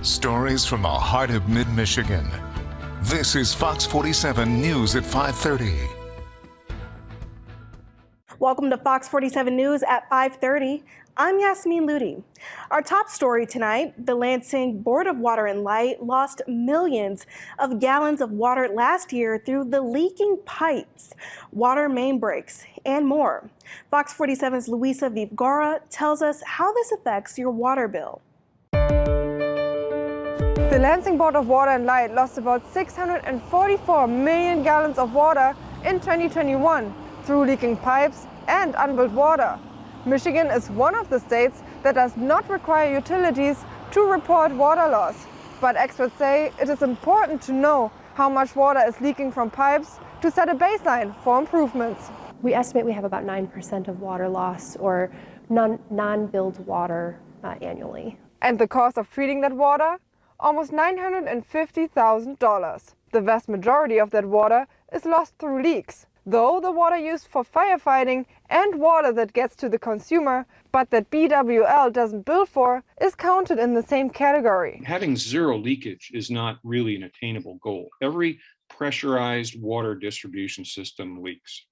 Stories from the heart of mid-Michigan. This is Fox 47 News at 5:30. Welcome to Fox 47 News at 5:30. I'm Yasmin Ludi. Our top story tonight, the Lansing Board of Water and Light lost millions of gallons of water last year through the leaking pipes, water main breaks, and more. Fox 47's Luisa Vivgara tells us how this affects your water bill. The Lansing Board of Water and Light lost about 644 million gallons of water in 2021 through leaking pipes and unbilled water. Michigan is one of the states that does not require utilities to report water loss. But experts say it is important to know how much water is leaking from pipes to set a baseline for improvements. We estimate we have about 9% of water loss or non-billed water annually. And the cost of treating that water? Almost $950,000. The vast majority of that water is lost through leaks, though the water used for firefighting and water that gets to the consumer, but that BWL doesn't bill for, is counted in the same category. Having zero leakage is not really an attainable goal. Every pressurized water distribution system leaks,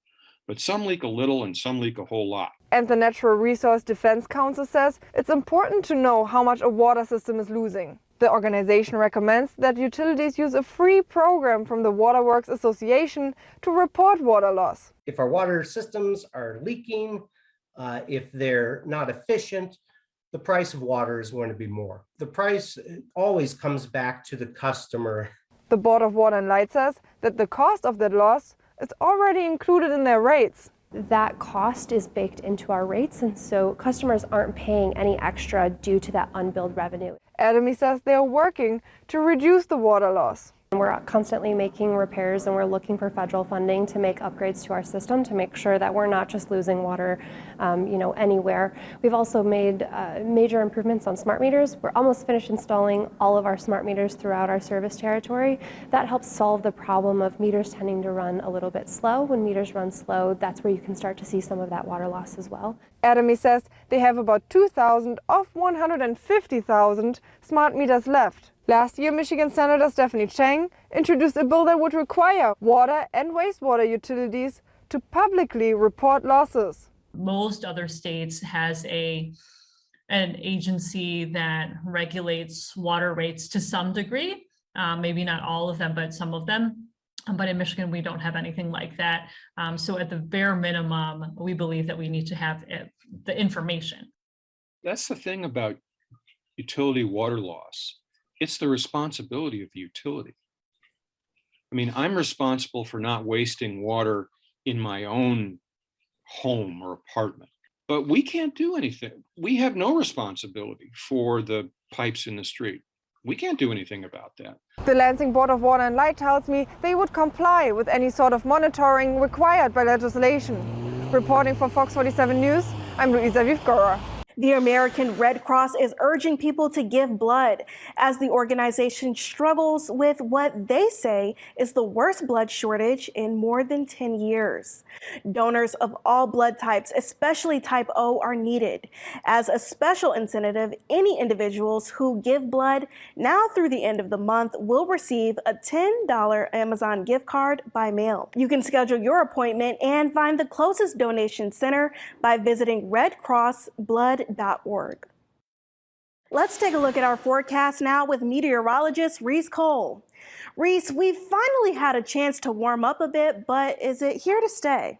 but some leak a little and some leak a whole lot. And the Natural Resource Defense Council says it's important to know how much a water system is losing. The organization recommends that utilities use a free program from the Waterworks Association to report water loss. If our water systems are leaking, if they're not efficient, the price of water is going to be more. The price always comes back to the customer. The Board of Water and Light says that the cost of that loss is already included in their rates. That cost is baked into our rates, and so customers aren't paying any extra due to that unbilled revenue. Adamy says they are working to reduce the water loss. We're constantly making repairs and we're looking for federal funding to make upgrades to our system to make sure that we're not just losing water anywhere. We've also made major improvements on smart meters. We're almost finished installing all of our smart meters throughout our service territory. That helps solve the problem of meters tending to run a little bit slow. When meters run slow, that's where you can start to see some of that water loss as well. Adamy says they have about 2,000 of 150,000 smart meters left. Last year, Michigan Senator Stephanie Chang introduced a bill that would require water and wastewater utilities to publicly report losses. Most other states has an agency that regulates water rates to some degree, maybe not all of them, but some of them. But in Michigan, we don't have anything like that. So at the bare minimum, we believe that we need to have the information. That's the thing about utility water loss. It's the responsibility of the utility. I mean, I'm responsible for not wasting water in my own home or apartment, but we can't do anything. We have no responsibility for the pipes in the street. We can't do anything about that. The Lansing Board of Water and Light tells me they would comply with any sort of monitoring required by legislation. Reporting for Fox 47 News, I'm Luisa Vivgara. The American Red Cross is urging people to give blood as the organization struggles with what they say is the worst blood shortage in more than 10 years. Donors of all blood types, especially type O, are needed. As a special incentive, any individuals who give blood now through the end of the month will receive a $10 Amazon gift card by mail. You can schedule your appointment and find the closest donation center by visiting redcrossblood.org. Let's take a look at our forecast now with meteorologist Reese Cole. Reese, we've finally had a chance to warm up a bit, but is it here to stay?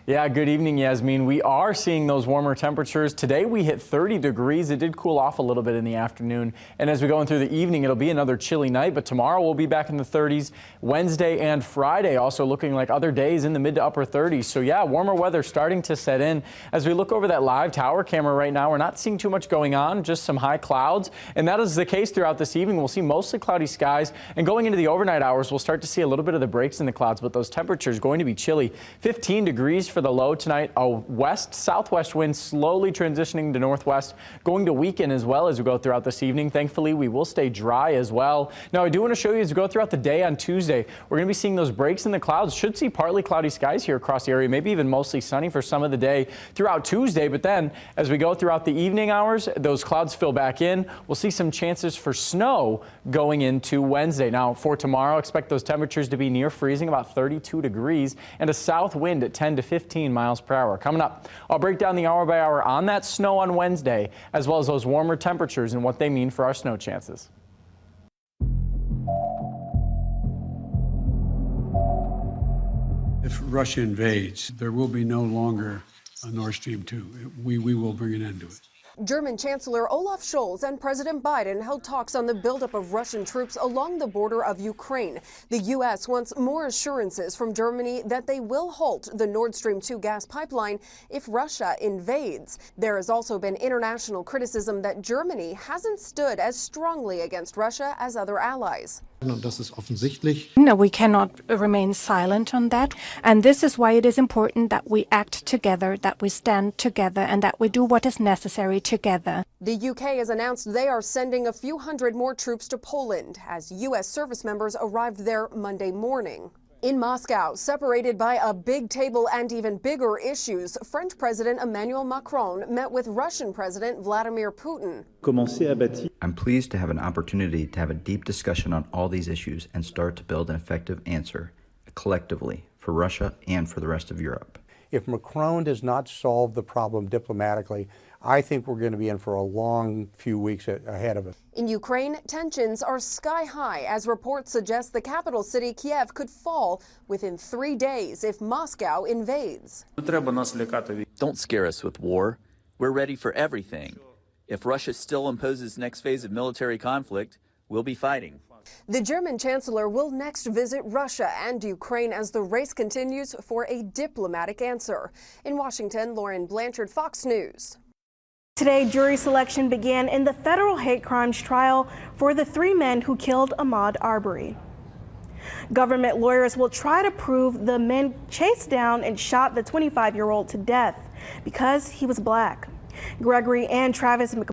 Yeah, good evening, Yasmin. We are seeing those warmer temperatures. Today we hit 30 degrees. It did cool off a little bit in the afternoon. And as we go in through the evening, it'll be another chilly night. But tomorrow we'll be back in the 30s. Wednesday and Friday also looking like other days in the mid to upper 30s. So yeah, warmer weather starting to set in. As we look over that live tower camera right now, we're not seeing too much going on, just some high clouds. And that is the case throughout this evening. We'll see mostly cloudy skies. And going into the overnight hours, we'll start to see a little bit of the breaks in the clouds. But those temperatures going to be chilly. 15 degrees for the low tonight. A west-southwest wind slowly transitioning to northwest, going to weaken as well as we go throughout this evening. Thankfully, we will stay dry as well. Now, I do want to show you as we go throughout the day on Tuesday, we're going to be seeing those breaks in the clouds. Should see partly cloudy skies here across the area, maybe even mostly sunny for some of the day throughout Tuesday. But then as we go throughout the evening hours, those clouds fill back in. We'll see some chances for snow going into Wednesday. Now, for tomorrow, expect those temperatures to be near freezing, about 32 degrees, and a south wind at 10 to 15 miles per hour. Coming up, I'll break down the hour by hour on that snow on Wednesday, as well as those warmer temperatures and what they mean for our snow chances. If Russia invades, there will be no longer a Nord Stream 2. We will bring an end to it. German Chancellor Olaf Scholz and President Biden held talks on the buildup of Russian troops along the border of Ukraine. The U.S. wants more assurances from Germany that they will halt the Nord Stream 2 gas pipeline if Russia invades. There has also been international criticism that Germany hasn't stood as strongly against Russia as other allies. No, we cannot remain silent on that. And this is why it is important that we act together, that we stand together, and that we do what is necessary together. The UK has announced they are sending a few hundred more troops to Poland as U.S. service members arrived there Monday morning. In Moscow, separated by a big table and even bigger issues, French President Emmanuel Macron met with Russian President Vladimir Putin. I'm pleased to have an opportunity to have a deep discussion on all these issues and start to build an effective answer collectively for Russia and for the rest of Europe. If Macron does not solve the problem diplomatically, I think we're going to be in for a long few weeks ahead of us. In Ukraine, tensions are sky high as reports suggest the capital city, Kiev, could fall within 3 days if Moscow invades. Don't scare us with war. We're ready for everything. If Russia still imposes next phase of military conflict, we'll be fighting. The German chancellor will next visit Russia and Ukraine as the race continues for a diplomatic answer. In Washington, Lauren Blanchard, Fox News. Today, jury selection began in the federal hate crimes trial for the 3 men who killed Ahmaud Arbery. Government lawyers will try to prove the men chased down and shot the 25-year-old to death because he was black. Gregory and Travis